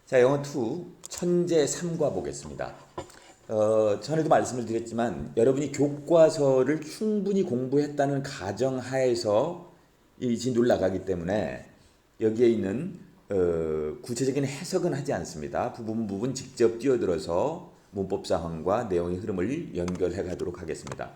자, 영어 2 천재 3과 보겠습니다. 전에도 말씀을 드렸지만 여러분이 교과서를 충분히 공부했다는 가정하에서 이 진도를 나가기 때문에 여기에 있는 구체적인 해석은 하지 않습니다. 부분 직접 뛰어들어서 문법 상황과 내용의 흐름을 연결해 가도록 하겠습니다.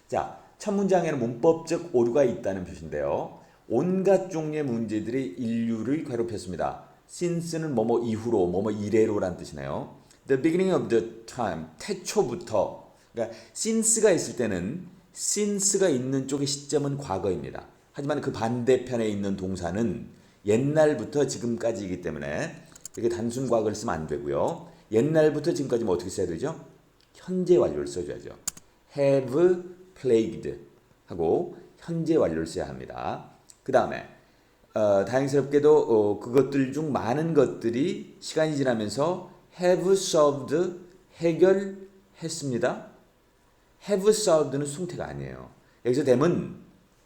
자, 첫 문장에는 문법적 오류가 있다는 표시인데요. 온갖 종류의 문제들이 인류를 괴롭혔습니다. since는 뭐뭐 이후로, 뭐뭐 이래로란 뜻이네요. The beginning of the time, 태초부터. 그러니까 since가 있을 때는 since가 있는 쪽의 시점은 과거입니다. 하지만 그 반대편에 있는 동사는 옛날부터 지금까지이기 때문에 이렇게 단순 과거를 쓰면 안 되고요. 옛날부터 지금까지 뭐 어떻게 써야 되죠? 현재 완료를 써줘야죠. have plagued 하고 현재 완료를 써야 합니다. 그 다음에 다행스럽게도 그것들 중 많은 것들이 시간이 지나면서 have solved 해결했습니다. have solved는 수동태가 아니에요. 여기서 them은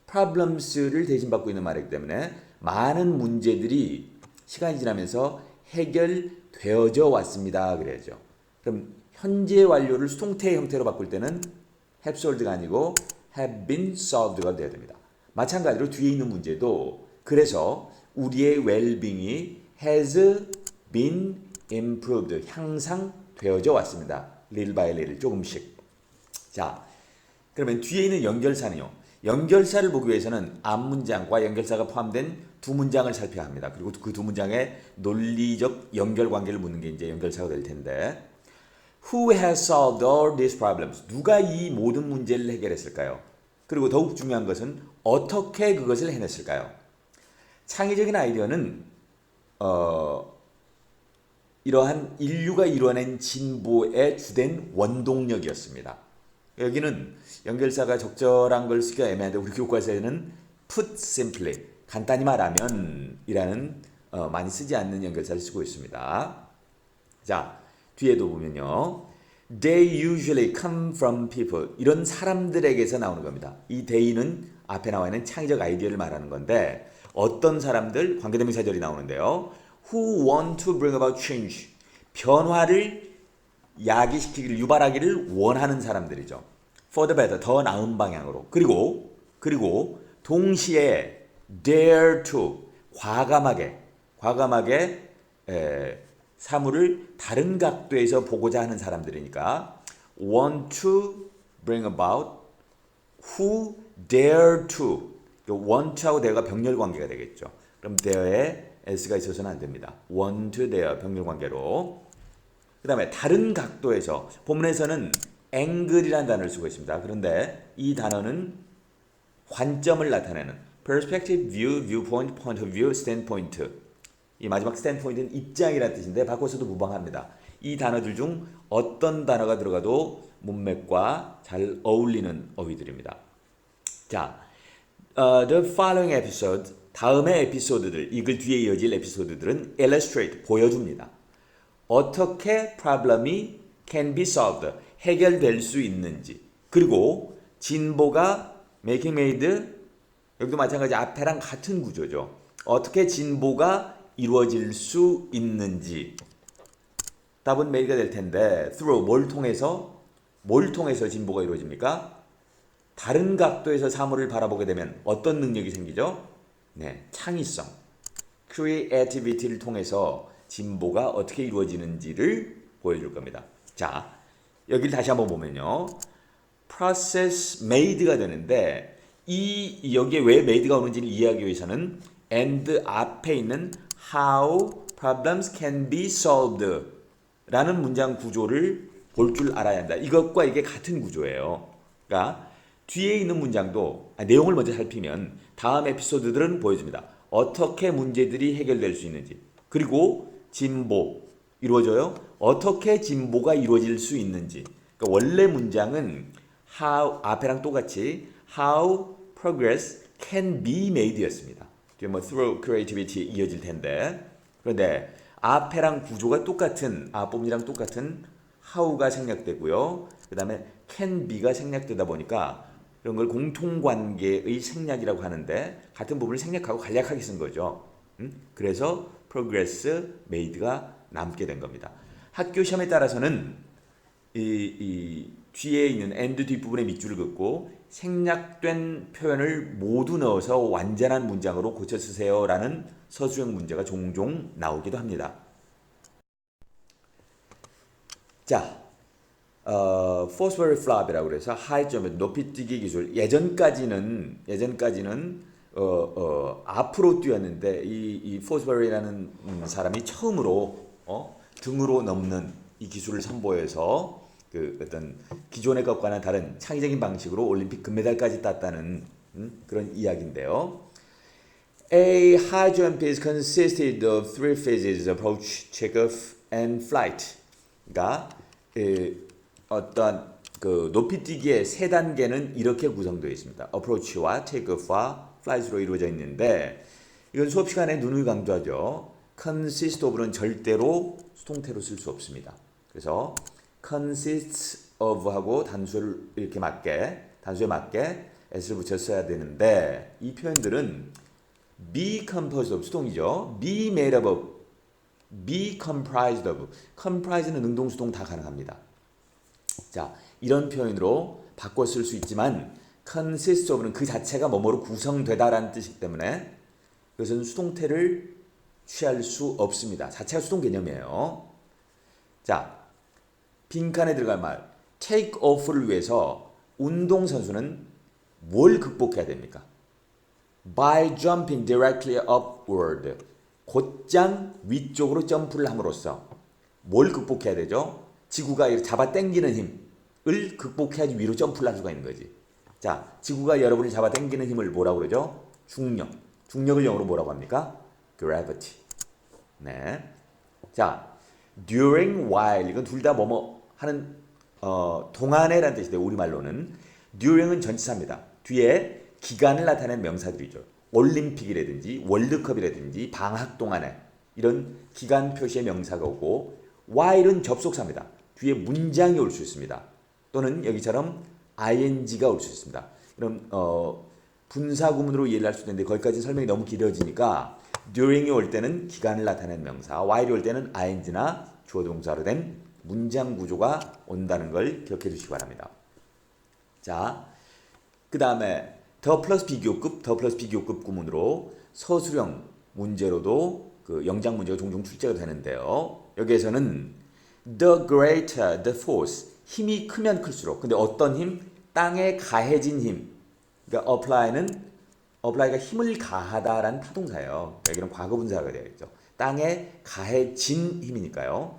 problems를 대신받고 있는 말이기 때문에 많은 문제들이 시간이 지나면서 해결되어져 왔습니다. 그래야죠. 그럼 현재 완료를 수동태의 형태로 바꿀 때는 have solved가 아니고 have been solved가 돼야 됩니다. 마찬가지로 뒤에 있는 문제도 그래서 우리의 웰빙이 has been improved 향상되어져 왔습니다. little by little 조금씩. 자, 그러면 뒤에 있는 연결사는요. 연결사를 보기 위해서는 앞문장과 연결사가 포함된 두 문장을 살펴야 합니다. 그리고 그 두 문장의 논리적 연결관계를 묻는 게 이제 연결사가 될 텐데 Who has solved all these problems? 누가 이 모든 문제를 해결했을까요? 그리고 더욱 중요한 것은 어떻게 그것을 해냈을까요? 창의적인 아이디어는 이러한 인류가 이뤄낸 진보의 주된 원동력이었습니다. 여기는 연결사가 적절한 걸 쓰기가 애매한데 우리 교과서에는 put simply 간단히 말하면 이라는 많이 쓰지 않는 연결사를 쓰고 있습니다. 자, 뒤에도 보면요. They usually come from people. 이런 사람들에게서 나오는 겁니다. 이 they는 앞에 나와 있는 창의적 아이디어를 말하는 건데 어떤 사람들 관계대명사절이 나오는데요. Who want to bring about change. 변화를 야기시키기를 유발하기를 원하는 사람들이죠. For the better. 더 나은 방향으로. 그리고 동시에 dare to 과감하게 사물을 다른 각도에서 보고자 하는 사람들이니까 want to bring about who dare to want to하고 dare가 병렬 관계가 되겠죠. 그럼 dare에 s가 있어서는 안 됩니다. want to dare 병렬 관계로. 그 다음에 다른 각도에서 본문에서는 angle이라는 단어를 쓰고 있습니다. 그런데 이 단어는 관점을 나타내는 perspective, view, viewpoint, point of view, standpoint 이 마지막 standpoint는 입장이라는 뜻인데 바꿔서도 무방합니다. 이 단어들 중 어떤 단어가 들어가도 문맥과 잘 어울리는 어휘들입니다. 자, the following episode 다음의 에피소드들 이글 뒤에 이어질 에피소드들은 illustrate 보여줍니다. 어떻게 problem이 can be solved 해결될 수 있는지 그리고 진보가 making made 여기도 마찬가지 앞에랑 같은 구조죠. 어떻게 진보가 이루어질 수 있는지 답은 made가 될 텐데 through 뭘 통해서 진보가 이루어집니까? 다른 각도에서 사물을 바라보게 되면 어떤 능력이 생기죠? 네, 창의성, creativity를 통해서 진보가 어떻게 이루어지는지를 보여줄 겁니다. 자, 여기를 다시 한번 보면요. process made가 되는데 여기에 왜 made가 오는지를 이해하기 위해서는 and 앞에 있는 how problems can be solved 라는 문장 구조를 볼 줄 알아야 한다. 이것과 이게 같은 구조예요. 그러니까 뒤에 있는 문장도 내용을 먼저 살피면 다음 에피소드들은 보여줍니다. 어떻게 문제들이 해결될 수 있는지 그리고 진보 이루어져요. 어떻게 진보가 이루어질 수 있는지 그러니까 원래 문장은 how 앞에랑 똑같이 how progress can be made 였습니다. 뭐 through creativity 이어질 텐데 그런데 앞에랑 구조가 똑같은 앞부분이랑 똑같은 how가 생략되고요. 그 다음에 can be가 생략되다 보니까 이런 걸 공통관계의 생략이라고 하는데 같은 부분을 생략하고 간략하게 쓴 거죠. 그래서 progress made가 남게 된 겁니다. 학교 시험에 따라서는 이 뒤에 있는 and 뒷부분에 밑줄을 긋고 생략된 표현을 모두 넣어서 완전한 문장으로 고쳐 쓰세요라는 서술형 문제가 종종 나오기도 합니다. 자, force flop이라고 그래서 하이점의 높이뛰기 기술. 예전까지는 앞으로 뛰었는데 이 포스버리라는 사람이 처음으로 등으로 넘는 이 기술을 선보여서 그 어떤 기존의 것과는 다른 창의적인 방식으로 올림픽 금메달까지 땄다는 그런 이야기인데요. A high jump is consisted of three phases: approach, takeoff, and flight. 그러니까 어떤 그 높이뛰기의 세 단계는 이렇게 구성되어 있습니다. approach와 takeoff와 flight로 이루어져 있는데 이건 수업 시간에 누누이 강조하죠. consist of는 절대로 수동태로 쓸 수 없습니다. 그래서 consists of 하고 단수에 맞게 s를 붙여 써야 되는데 이 표현들은 be composed of 수동이죠. be made up of, be comprised of. comprise는 능동수동 다 가능합니다. 자, 이런 표현으로 바꿔 쓸 수 있지만 consist of는 그 자체가 뭐뭐로 구성되다라는 뜻이기 때문에 그것은 수동태를 취할 수 없습니다. 자체가 수동 개념이에요. 자, 빈칸에 들어갈 말 take off를 위해서 운동선수는 뭘 극복해야 됩니까? By jumping directly upward. 곧장 위쪽으로 점프를 함으로써 뭘 극복해야 되죠? 지구가 이렇게 잡아 당기는 힘을 극복해야지 위로 점프를 할 수가 있는 거지. 자, 지구가 여러분을 잡아 당기는 힘을 뭐라고 그러죠? 중력. 중력을 영어로 뭐라고 합니까? Gravity. 네. 자, during, while 이건 둘 다 뭐뭐 하는 동안에라는 뜻인데 우리말로는 during은 전치사입니다. 뒤에 기간을 나타내는 명사들이죠. 올림픽이라든지 월드컵이라든지 방학 동안에 이런 기간 표시의 명사가 오고 while은 접속사입니다. 뒤에 문장이 올 수 있습니다. 또는 여기처럼 ing가 올 수 있습니다. 그럼 분사구문으로 이해를 할 수 있는데 거기까지 설명이 너무 길어지니까 during이 올 때는 기간을 나타내는 명사, while이 올 때는 ing나 주어 동사로 된 문장 구조가 온다는 걸 기억해 주시기 바랍니다. 자, 그 다음에 더 플러스 비교급 구문으로 서술형 문제로도 그 영장 문제가 종종 출제가 되는데요. 여기에서는 the greater the force, 힘이 크면 클수록. 근데 어떤 힘? 땅에 가해진 힘. 그러니까 apply가 힘을 가하다라는 타동사예요. 여기는 과거 분사가 되어있죠. 땅에 가해진 힘이니까요.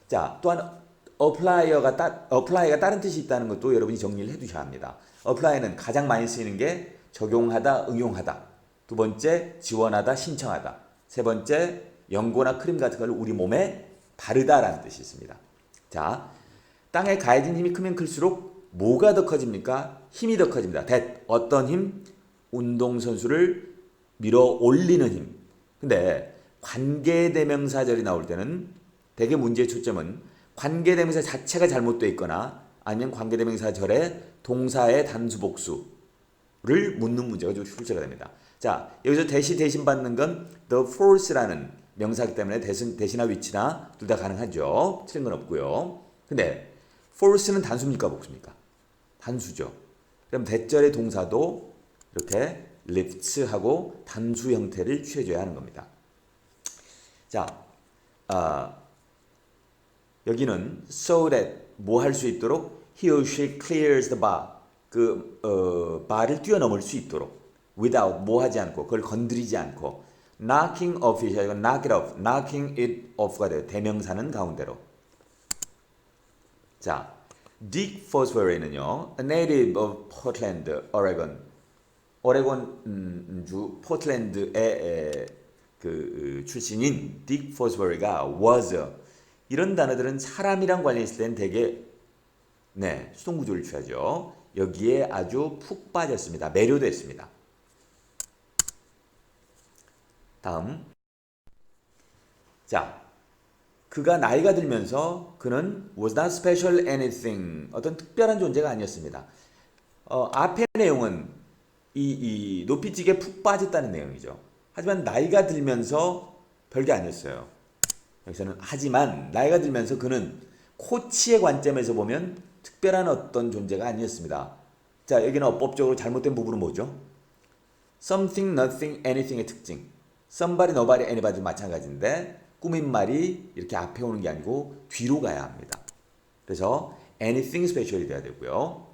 자, 또한 apply가 다른 뜻이 있다는 것도 여러분이 정리를 해두셔야 합니다. apply는 가장 많이 쓰이는 게 적용하다, 응용하다. 두 번째, 지원하다, 신청하다. 세 번째, 연고나 크림 같은 걸 우리 몸에 바르다라는 뜻이 있습니다. 자, 땅에 가해진 힘이 크면 클수록 뭐가 더 커집니까? 힘이 더 커집니다. 어떤 힘? 운동선수를 밀어 올리는 힘. 근데 관계대명사절이 나올 때는 대개 문제의 초점은 관계대명사 자체가 잘못되어 있거나 아니면 관계대명사절의 동사의 단수복수를 묻는 문제가 좀 출제가 됩니다. 자, 여기서 대신 받는 건 the force라는 명사이기 때문에 대신나 위치나 둘 다 가능하죠. 틀린 건 없고요. 근데 force는 단수입니까 복수입니까? 단수죠. 그럼 대절의 동사도 이렇게 lifts하고 단수 형태를 취해줘야 하는 겁니다. 자, 여기는 so that 뭐 할 수 있도록 he or she clears the bar. bar를 뛰어넘을 수 있도록 without 뭐 하지 않고 그걸 건드리지 않고 knocking off이죠. 이건 knocking it off가 돼요. 대명사는 가운데로. 자, Dick Fosbury는요, a native of Portland, Oregon. 오레곤 주 포틀랜드의 그 출신인 딕 포스버리가 was 이런 단어들은 사람이랑 관련 있을 때는 되게 수동 구조를 취하죠. 여기에 아주 푹 빠졌습니다. 매료됐습니다. 다음. 자, 그가 나이가 들면서 그는 was not special anything. 어떤 특별한 존재가 아니었습니다. 앞의 내용은 이 높이찌개에 푹 빠졌다는 내용이죠. 하지만 나이가 들면서 별게 아니었어요. 여기서는 하지만 나이가 들면서 그는 코치의 관점에서 보면 특별한 어떤 존재가 아니었습니다. 자, 여기는 어법적으로 잘못된 부분은 뭐죠? something, nothing, anything의 특징. somebody, nobody, anybody도 마찬가지인데 꾸민말이 이렇게 앞에 오는 게 아니고 뒤로 가야 합니다. 그래서 anything special이 돼야 되고요.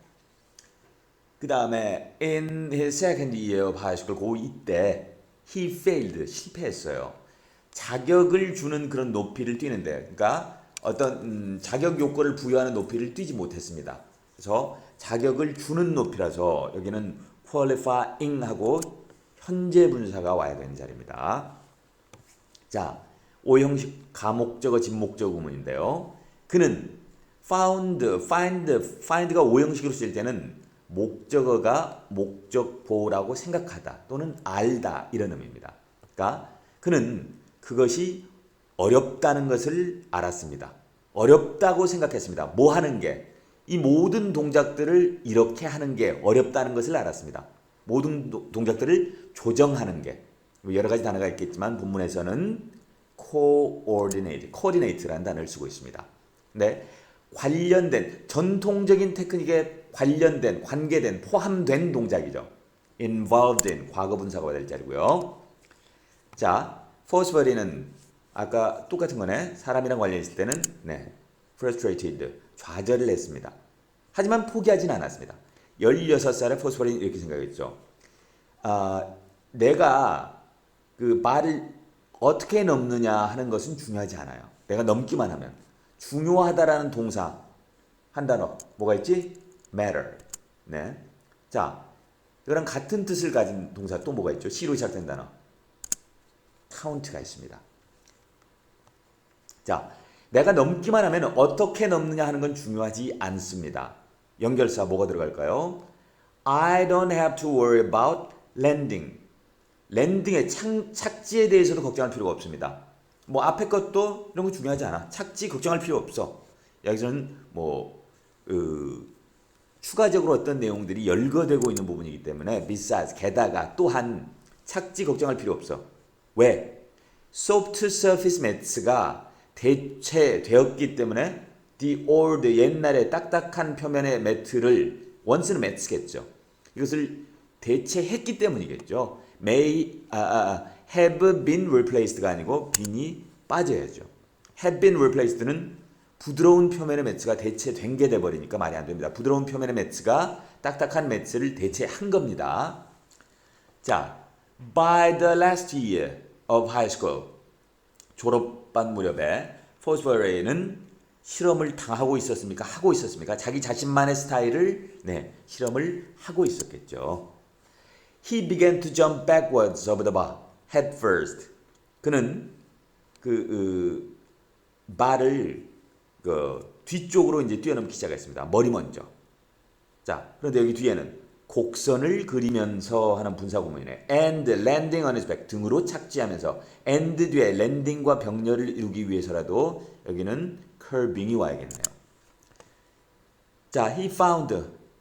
그 다음에 in his second year of high school 고2 때 he failed, 실패했어요. 자격을 주는 그런 높이를 뛰는데 그러니까 어떤 자격 요건을 부여하는 높이를 뛰지 못했습니다. 그래서 자격을 주는 높이라서 여기는 qualifying 하고 현재 분사가 와야 되는 자리입니다. 자, 오형식 가목적어 진목적어 구문인데요. 그는 find가 오형식으로 쓰일 때는 목적어가 목적보라고 생각하다 또는 알다 이런 의미입니다. 그러니까 그는 그것이 어렵다는 것을 알았습니다. 어렵다고 생각했습니다. 뭐 하는 게? 이 모든 동작들을 이렇게 하는 게 어렵다는 것을 알았습니다. 모든 동작들을 조정하는 게 여러 가지 단어가 있겠지만 본문에서는 coordinate라는 단어를 쓰고 있습니다. 네, 관련된 전통적인 테크닉에 관련된 관계된 포함된 동작이죠. involved in 과거 분사가 될 자리고요. 자, forcefully는 아까 똑같은 거네. 사람이랑 관련있을 때는 frustrated 좌절을 했습니다. 하지만 포기하진 않았습니다. 16살에 forcefully는 이렇게 생각했죠. 내가 그 말을 어떻게 넘느냐 하는 것은 중요하지 않아요. 내가 넘기만 하면. 중요하다라는 동사 한 단어 뭐가 있지? matter. 네. 자, 이거랑 같은 뜻을 가진 동사 또 뭐가 있죠? C로 시작된 단어 count가 있습니다. 자, 내가 넘기만 하면 어떻게 넘느냐 하는 건 중요하지 않습니다. 연결사 뭐가 들어갈까요? I don't have to worry about landing. 랜딩의 착지에 대해서도 걱정할 필요가 없습니다. 뭐 앞에 것도 이런 거 중요하지 않아. 착지 걱정할 필요 없어. 여기서는 뭐 추가적으로 어떤 내용들이 열거되고 있는 부분이기 때문에 besides 게다가 또한 착지 걱정할 필요 없어. 왜? soft surface mats가 대체되었기 때문에 the old 옛날의 딱딱한 표면의 매트를 once는 매트겠죠. 이것을 대체했기 때문이겠죠. may have been replaced가 아니고 bean이 빠져야죠. have been replaced는 부드러운 표면의 매트가 대체된 게 돼버리니까 말이 안 됩니다. 부드러운 표면의 매트가 딱딱한 매트를 대체한 겁니다. 자, by the last year of high school 졸업반 무렵에 포스버레이는 실험을 당하고 있었습니까? 하고 있었습니까? 자기 자신만의 스타일을 실험을 하고 있었겠죠. He began to jump backwards over the bar head first. 그는 발을 뒤쪽으로 이제 뛰어넘기 시작했습니다. 머리 먼저. 자, 그런데 여기 뒤에는 곡선을 그리면서 하는 분사구문이네. And landing on his back. 등으로 착지하면서. and 뒤에 랜딩과 병렬을 이루기 위해서라도 여기는 curving이 와야겠네요. 자, he found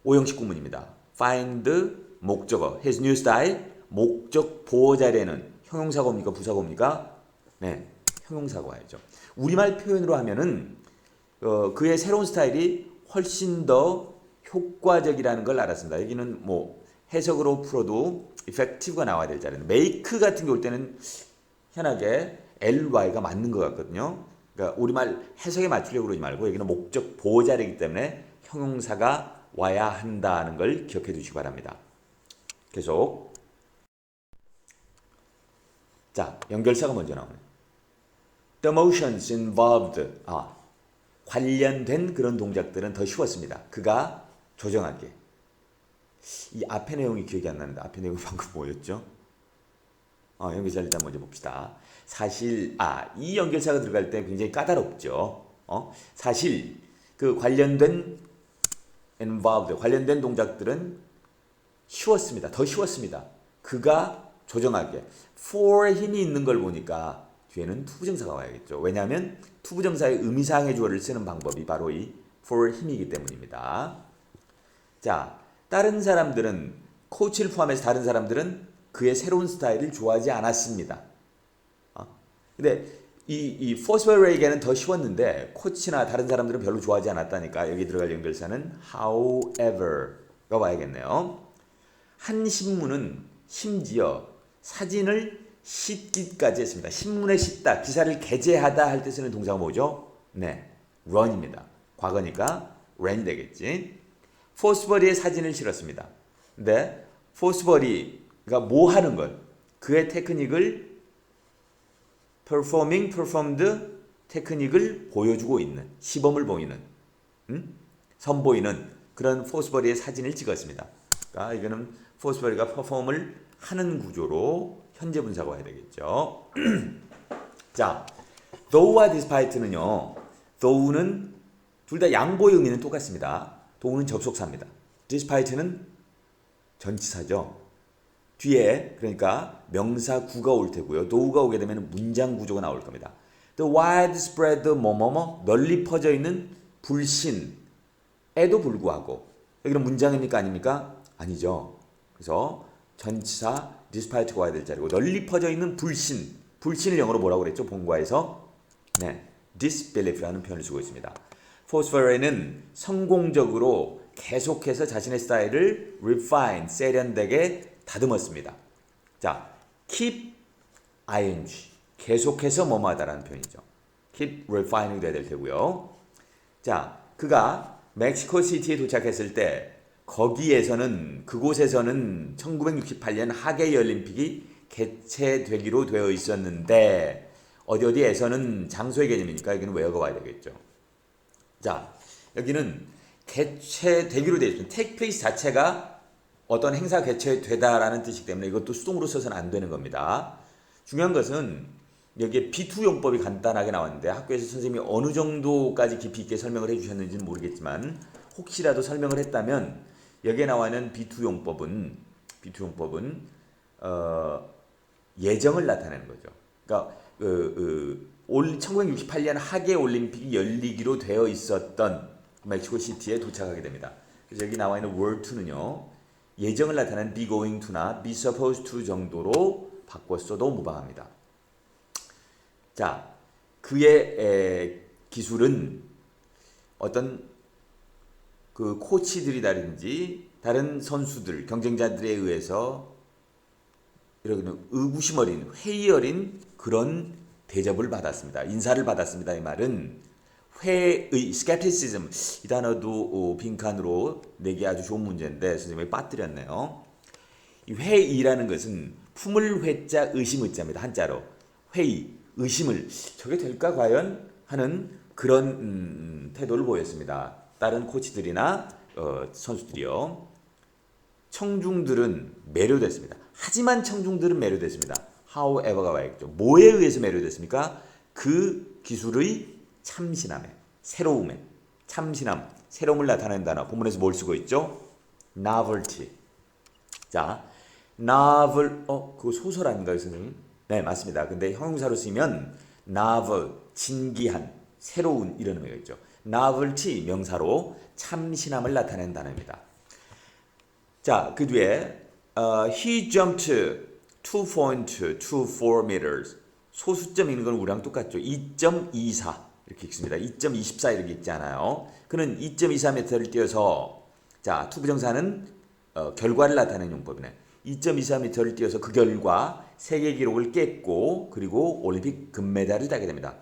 오형식 구문입니다. find 목적어. his new style. 목적 보호 자리에는 형용사고입니까? 부사고입니까? 네, 형용사고 와야죠. 우리말 표현으로 하면은 그의 새로운 스타일이 훨씬 더 효과적이라는 걸 알았습니다. 여기는 뭐 해석으로 풀어도 effective가 나와야 될 자리는 make 같은 게 올 때는 희한하게 ly가 맞는 것 같거든요. 그러니까 우리말 해석에 맞추려고 그러지 말고 여기는 목적 보호 자리이기 때문에 형용사가 와야 한다는 걸 기억해 두시기 바랍니다. 계속. 자, 연결사가 먼저 나오네. The motions involved. 관련된 그런 동작들은 더 쉬웠습니다. 그가 조정하게. 이 앞의 내용이 기억이 안 나는데 앞의 내용이 방금 뭐였죠? 연결사 일단 먼저 봅시다. 사실 이 연결사가 들어갈 때 굉장히 까다롭죠. 사실 그 관련된 involved 관련된 동작들은 쉬웠습니다. 더 쉬웠습니다. 그가 조정하게. for 힘이 있는 걸 보니까 뒤에는 투부정사가 와야겠죠. 왜냐하면 투부정사의 의미상의 주어를 쓰는 방법이 바로 이 for 힘이기 때문입니다. 자, 다른 사람들은 코치를 포함해서 다른 사람들은 그의 새로운 스타일을 좋아하지 않았습니다. 근데 이 포스버리에게는 더 쉬웠는데 코치나 다른 사람들은 별로 좋아하지 않았다니까 여기 들어갈 연결사는 however가 와야겠네요. 한 신문은 심지어 사진을 싣기까지 했습니다. 신문에 싣다, 기사를 게재하다 할 때 쓰는 동사가 뭐죠? 네, run입니다. 과거니까 run이 되겠지. 포스버리의 사진을 실었습니다. 근데 포스버리가 뭐 하는 걸, 그의 테크닉을 performed 테크닉을 보여주고 있는, 시범을 보이는, 선보이는 그런 포스버리의 사진을 찍었습니다. 그러니까 이거는 포스버리가 퍼폼을 하는 구조로 현재 분사가 와야 되겠죠. 자, though와 despite는요. though는 둘 다 양보의 의미는 똑같습니다. though는 접속사입니다. despite는 전치사죠. 뒤에 그러니까 명사 구가 올 테고요. though가 오게 되면 문장 구조가 나올 겁니다. The widespread 뭐뭐뭐 널리 퍼져 있는 불신에도 불구하고 여기는 문장입니까 아닙니까? 아니죠. 그래서 전치사 despite가 와야 될 자리고 널리 퍼져 있는 불신을 영어로 뭐라고 그랬죠? 본과에서 네, disbelief라는 표현을 쓰고 있습니다. 포스버리는 성공적으로 계속해서 자신의 스타일을 refine, 세련되게 다듬었습니다. 자, keep ing 계속해서 뭐뭐하다라는 표현이죠. keep refining 돼야 될 테고요. 자, 그가 멕시코 시티에 도착했을 때 거기에서는 그곳에서는 1968년 하계이 올림픽이 개최되기로 되어 있었는데 어디에서는 장소의 개념이니까 여기는 where가 와야 되겠죠. 자, 여기는 개최되기로 되어 있습니다. take place 자체가 어떤 행사가 개최되다라는 뜻이기 때문에 이것도 수동으로 써서는 안 되는 겁니다. 중요한 것은 여기에 be2 용법이 간단하게 나왔는데 학교에서 선생님이 어느 정도까지 깊이 있게 설명을 해주셨는지는 모르겠지만 혹시라도 설명을 했다면 여기에 나와 있는 be2 용법은 예정을 나타내는 거죠. 그러니까 1968년 하계 올림픽이 열리기로 되어 있었던 멕시코 시티에 도착하게 됩니다. 그래서 여기 나와 있는 were to는요. 예정을 나타내는 be going to나 be supposed to 정도로 바꿨어도 무방합니다. 자, 그의 기술은 어떤 그 코치들이라든지 다른 선수들, 경쟁자들에 의해서 이렇게 의구심 어린, 회의 어린 그런 대접을 받았습니다. 인사를 받았습니다. 이 말은 회의, skepticism 이 단어도 빈칸으로 내기 아주 좋은 문제인데 선생님이 빠뜨렸네요. 이 회의라는 것은 품을 회자 의심 의자입니다. 한자로 회의, 의심을 저게 될까 과연 하는 그런 태도를 보였습니다. 다른 코치들이나 선수들이요. 청중들은 매료됐습니다. 하지만 청중들은 매료됐습니다. however가 와야겠죠. 뭐에 의해서 매료됐습니까? 그 기술의 참신함에, 새로움에, 참신함, 새로움을 나타내는 단어. 본문에서 뭘 쓰고 있죠? novelty. 자, novel, 그거 소설 아닌가요, 선생님? 네, 맞습니다. 근데 형용사로 쓰면 novel, 진기한, 새로운 이런 의미가 있죠. novelty, 명사로 참신함을 나타내는 단어입니다. 자, 그 뒤에 he jumped 2.24 meters. 소수점 읽는 건 우리랑 똑같죠. 2.24 이렇게 읽습니다. 2.24 이렇게 읽지 않아요. 그는 2.24m를 뛰어서 자, 투부정사는 결과를 나타내는 용법이네. 2.24m를 뛰어서 그 결과 세계 기록을 깼고 그리고 올림픽 금메달을 따게 됩니다.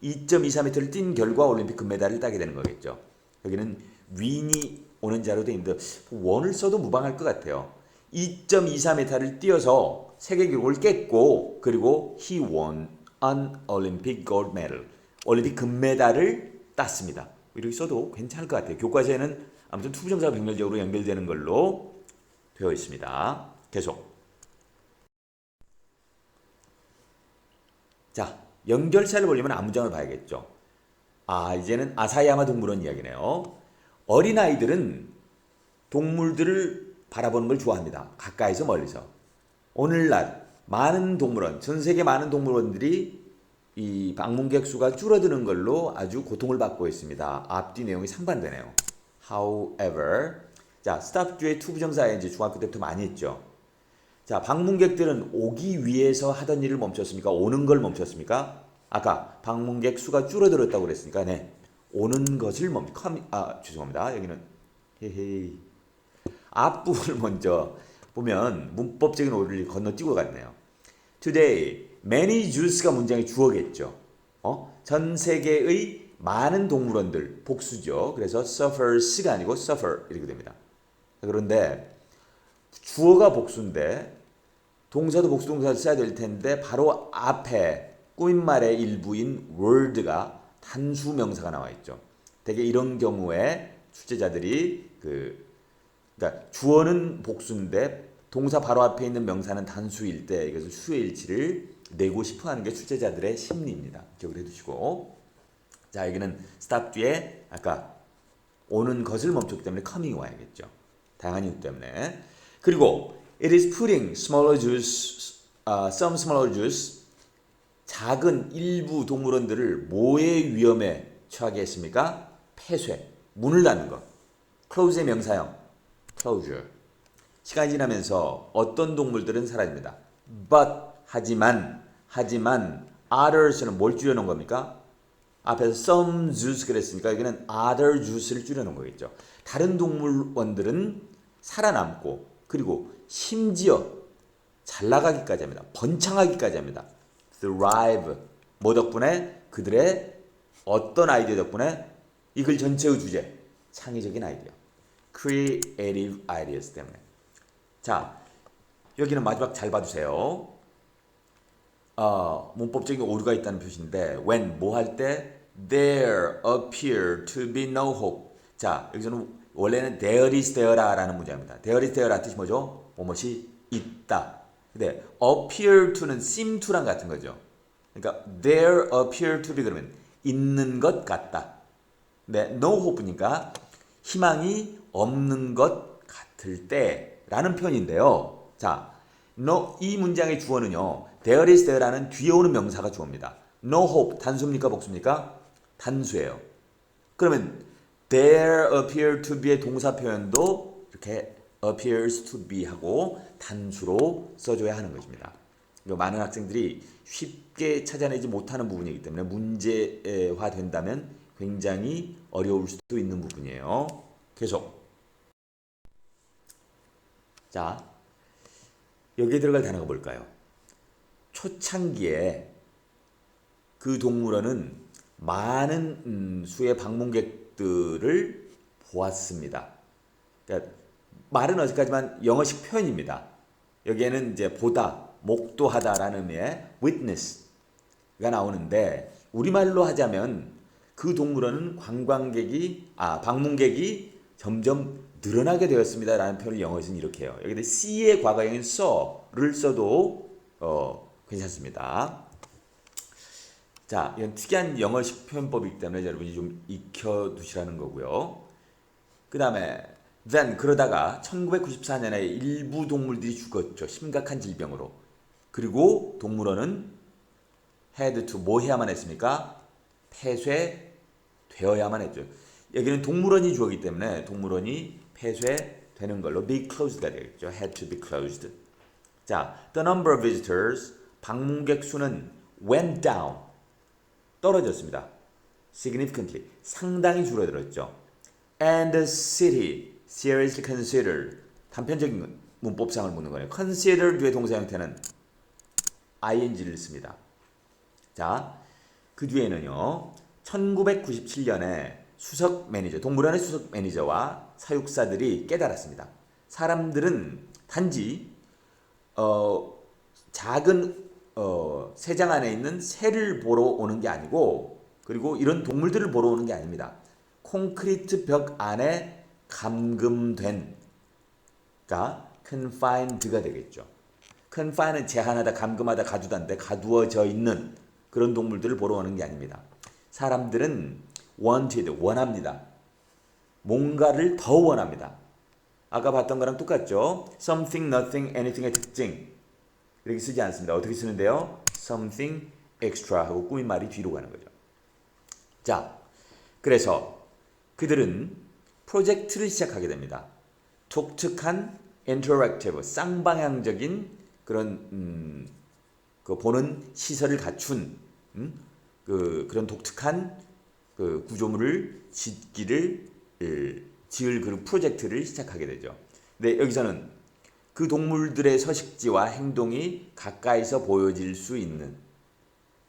2.24m를 뛴 결과 올림픽 금메달을 따게 되는 거겠죠. 여기는 윈이 오는 자로 되어 있는데 원을 써도 무방할 것 같아요. 2.24m를 뛰어서 세계 기록을 깼고 그리고 he won an Olympic gold medal. 올림픽 금메달을 땄습니다. 이렇게 써도 괜찮을 것 같아요. 교과서에는 아무튼 투부정사가 병렬적으로 연결되는 걸로 되어 있습니다. 계속. 자, 연결사를 보려면 안문장을 봐야겠죠. 아, 이제는 아사야마 동물원 이야기네요. 어린아이들은 동물들을 바라보는 걸 좋아합니다. 가까이서 멀리서. 오늘날 많은 동물원, 전 세계 많은 동물원들이 이 방문객 수가 줄어드는 걸로 아주 고통을 받고 있습니다. 앞뒤 내용이 상반되네요. However, 자, stop 주의 투부정사 ing 중학교 때부터 많이 했죠. 자, 방문객들은 오기 위해서 하던 일을 멈췄습니까? 오는 걸 멈췄습니까? 아까 방문객 수가 줄어들었다고 그랬으니까 네. 오는 것을 죄송합니다. 여기는 헤헤이. 앞부분을 먼저 보면 문법적인 오류를 건너뛰고 갔네요. Today, many Jews가 문장의 주어겠죠. 전 세계의 많은 동물원들 복수죠. 그래서 suffers가 아니고 suffer 이렇게 됩니다. 그런데 주어가 복수인데 동사도 복수 동사를 써야 될 텐데 바로 앞에 꾸민말의 일부인 word가 단수 명사가 나와 있죠. 되게 이런 경우에 출제자들이 그러니까 주어는 복수인데 동사 바로 앞에 있는 명사는 단수일 때 이것을 수의 일치를 내고 싶어 하는 게 출제자들의 심리입니다. 기억을 해두시고. 자, 여기는 stop 뒤에 아까 오는 것을 멈췄기 때문에 coming이 와야겠죠. 다양한 이유 때문에. 그리고 it is putting some smaller Jews 작은 일부 동물원들을 뭐의 위험에 처하게 했습니까? 폐쇄, 문을 닫는 것. close의 명사형, closure. 시간이 지나면서 어떤 동물들은 사라집니다. but, 하지만 others는 뭘 줄여놓은 겁니까? 앞에서 some zoos 그랬으니까 여기는 other zoos를 줄여놓은 거겠죠. 다른 동물원들은 살아남고 그리고 심지어 잘 나가기까지 합니다. 번창하기까지 합니다. thrive. 뭐 덕분에? 그들의 어떤 아이디어 덕분에? 이 글 전체의 주제. 창의적인 아이디어. creative ideas 때문에. 자, 여기는 마지막 잘 봐주세요. 문법적인 오류가 있다는 표시인데 when 뭐 할 때 there appear to be no hope. 자, 여기서는 원래는 there is there라는 문장입니다. there is there 뜻이 뭐죠? 뭐뭇이 있다. 근데 appear to는 seem to랑 같은 거죠. 그러니까 there appear to be 그러면 있는 것 같다. 근데 no hope니까 희망이 없는 것 같을 때라는 표현인데요. 자, 이 문장의 주어는요. there is there라는 뒤에 오는 명사가 주어입니다. no hope 단수입니까 복수입니까? 단수예요. 그러면 there appear to be의 동사 표현도 이렇게 appears to be 하고 단수로 써줘야 하는 것입니다. 많은 학생들이 쉽게 찾아내지 못하는 부분이기 때문에 문제화 된다면 굉장히 어려울 수도 있는 부분이에요. 계속. 자, 여기에 들어갈 단어가 뭘까요? 초창기에 그 동물원은 많은 수의 방문객들을 보았습니다. 그러니까 말은 어디까지만 영어식 표현입니다. 여기에는 이제 보다, 목도하다라는 의미의 witness가 나오는데 우리말로 하자면 그 동물원은 방문객이 점점 늘어나게 되었습니다라는 표현을 영어에서는 이렇게 해요. 여기다 see의 과거형인 saw를 써도 괜찮습니다. 자, 이건 특이한 영어식 표현법이기 때문에 여러분이 좀 익혀두시라는 거고요. 그 다음에 then 그러다가 1994년에 일부 동물들이 죽었죠. 심각한 질병으로. 그리고 동물원은 had to 뭐 해야만 했습니까? 폐쇄되어야만 했죠. 여기는 동물원이 주어기 때문에 동물원이 폐쇄되는 걸로 be closed가 되겠죠. had to be closed. 자, the number of visitors 방문객 수는 went down 떨어졌습니다. significantly 상당히 줄어들었죠. and the city seriously considered 단편적인 문법상을 묻는 거예요. consider 뒤의 동사 형태는 ing를 씁니다. 자, 그 뒤에는요. 1997년에 수석 매니저, 동물원의 수석 매니저와 사육사들이 깨달았습니다. 사람들은 단지 작은 새장 안에 있는 새를 보러 오는 게 아니고 그리고 이런 동물들을 보러 오는 게 아닙니다. 콘크리트 벽 안에 감금된 가 confined가 되겠죠. confine은 제한하다, 감금하다, 가두다인데 가두어져 있는 그런 동물들을 보러 오는 게 아닙니다. 사람들은 wanted, 원합니다. 뭔가를 더 원합니다. 아까 봤던 거랑 똑같죠? something, nothing, anything의 특징 이렇게 쓰지 않습니다. 어떻게 쓰는데요? something extra 하고 꾸민 말이 뒤로 가는 거죠. 자, 그래서 그들은 프로젝트를 시작하게 됩니다. 독특한 interactive, 쌍방향적인 그런 그 보는 시설을 갖춘 그런 독특한 그 구조물을 지을 그런 프로젝트를 시작하게 되죠. 근데 여기서는 그 동물들의 서식지와 행동이 가까이서 보여질 수 있는,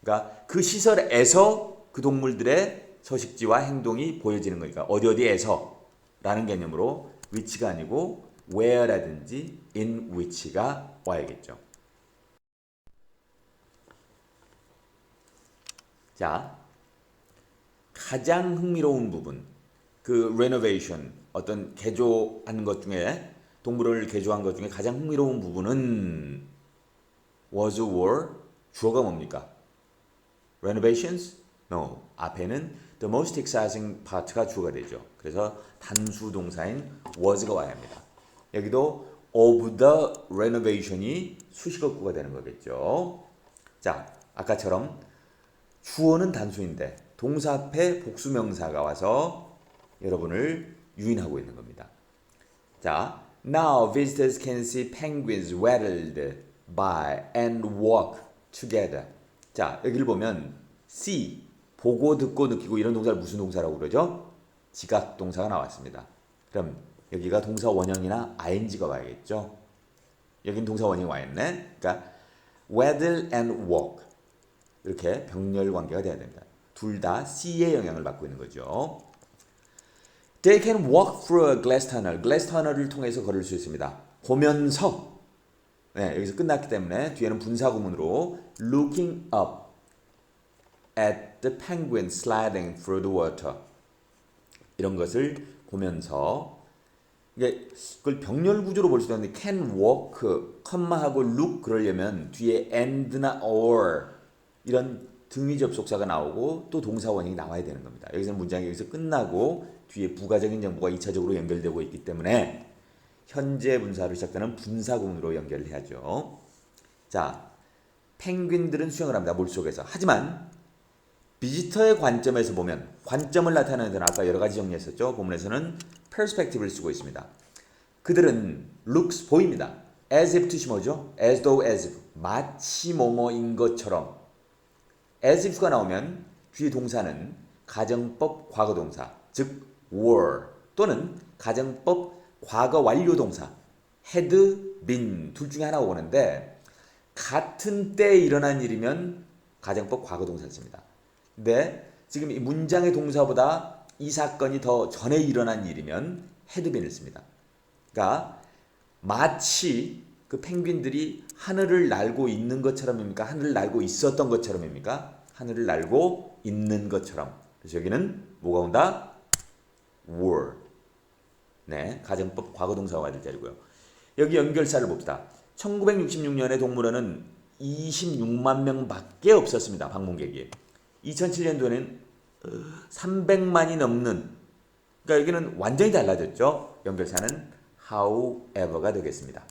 그러니까 그 시설에서 그 동물들의 서식지와 행동이 보여지는 거니까 어디에서 라는 개념으로 which가 아니고 where라든지 in which가 와야겠죠. 자, 가장 흥미로운 부분, 그 renovation, 어떤 개조하는 것 중에, 동물을 개조한 것 중에 가장 흥미로운 부분은 was, were, 주어가 뭡니까? renovations? No. 앞에는 the most exciting part가 주어가 되죠. 그래서 단수 동사인 was가 와야 합니다. 여기도 of the renovation이 수식어구가 되는 거겠죠. 자, 아까처럼 주어는 단수인데 동사 앞에 복수명사가 와서 여러분을 유인하고 있는 겁니다. 자, now visitors can see penguins waddled by and walk together. 자, 여기를 보면 see, 보고 듣고 느끼고 이런 동사를 무슨 동사라고 그러죠? 지각 동사가 나왔습니다. 그럼 여기가 동사 원형이나 ing가 와야겠죠? 여긴 동사 원형이 와 있네. 그러니까 waddle and walk 이렇게 병렬 관계가 돼야 됩니다. 둘 다 C의 영향을 받고 있는 거죠. They can walk through a glass tunnel. glass tunnel을 통해서 걸을 수 있습니다. 보면서, 네, 여기서 끝났기 때문에 뒤에는 분사 구문으로 looking up at the penguin sliding through the water. 이런 것을 보면서, 이게 그걸 병렬 구조로 볼 수도 있는데 can walk, 컴마하고 look 그러려면 뒤에 and나 or 이런 등위 접속사가 나오고 또 동사 원형이 나와야 되는 겁니다. 여기서 문장이 여기서 끝나고 뒤에 부가적인 정보가 2차적으로 연결되고 있기 때문에 현재 분사로 시작되는 분사 구문으로 연결을 해야죠. 자, 펭귄들은 수영을 합니다. 물속에서. 하지만 비지터의 관점에서 보면, 관점을 나타내는 데는 아까 여러 가지 정리했었죠. 본문에서는 perspective를 쓰고 있습니다. 그들은 looks, 보입니다. as if 뜻이 뭐죠? as though as if, 마치 뭐뭐인 것처럼. as if가 나오면 뒤에 동사는 가정법 과거동사, 즉 were 또는 가정법 과거 완료 동사 had been 둘 중에 하나가 오는데 같은 때에 일어난 일이면 가정법 과거동사를 씁니다. 근데 지금 이 문장의 동사보다 이 사건이 더 전에 일어난 일이면 had been을 씁니다. 그러니까 마치 그 펭귄들이 하늘을 날고 있는 것처럼입니까? 하늘을 날고 있었던 것처럼입니까? 하늘을 날고 있는 것처럼. 그래서 여기는 뭐가 온다? were. 네, 가정법 과거동사가 와야 될 자리고요. 여기 연결사를 봅시다. 1966년에 동물원은 26만 명밖에 없었습니다. 방문객이. 2007년도에는 300만이 넘는, 그러니까 여기는 완전히 달라졌죠. 연결사는 however가 되겠습니다.